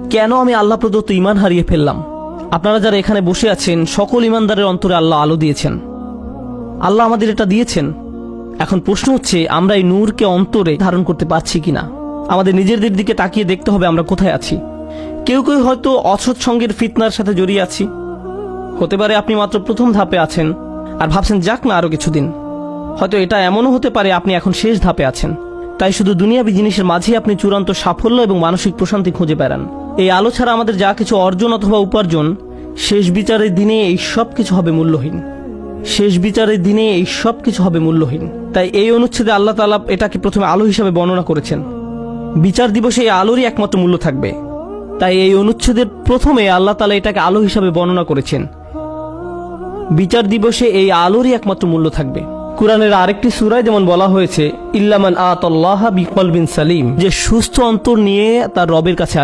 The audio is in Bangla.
কেন আমি আল্লাহ প্রদত্ত ঈমান হারিয়ে ফেললাম? আপনারা যারা এখানে বসে আছেন, সকল ঈমানদারের অন্তরে আল্লাহ আলো দিয়েছেন। আল্লাহ আমাদের এটা দিয়েছেন। এখন প্রশ্ন হচ্ছে, আমরা এই নূরকে অন্তরে ধারণ করতে পারছি কিনা। আমাদের নিজেদের দিকে তাকিয়ে দেখতে হবে আমরা কোথায় আছি। কেউ কেউ হয়তো অসৎ সঙ্গের ফিতনার সাথে জড়িয়ে আছি। হতে পারে আপনি মাত্র প্রথম ধাপে আছেন আর ভাবছেন যাক না আরো কিছুদিন। হয়তো এটা এমনও হতে পারে আপনি এখন শেষ ধাপে আছেন। তাই শুধু দুনিয়াবী জিনিসের মাঝেই আপনি চূড়ান্ত সাফল্য এবং মানসিক প্রশান্তি খুঁজে বেড়ান। এই আলো ছাড়া আমাদের যা কিছু অর্জন অথবা উপার্জন, শেষ বিচারের দিনে এই সব কিছু হবে মূল্যহীন। শেষ বিচারের দিনে এই সব কিছু হবে মূল্যহীন। তাই এই অনুচ্ছেদে আল্লাহ তাআলা এটাকে প্রথমে আলো হিসাবে বর্ণনা করেছেন। বিচার দিবসে এই আলোরই একমাত্র মূল্য থাকবে। তাই এই অনুচ্ছেদের প্রথমে আল্লাহ তাআলা এটাকে আলো হিসাবে বর্ণনা করেছেন। বিচার দিবসে এই আলোরই একমাত্র মূল্য থাকবে। কুরআনের আরেকটি সূরায় যেমন বলা হয়েছে, ইল্লামান আতাল্লাহা বিকলবিন সালিম, যে সুস্থ অন্তর নিয়ে তার রবের কাছে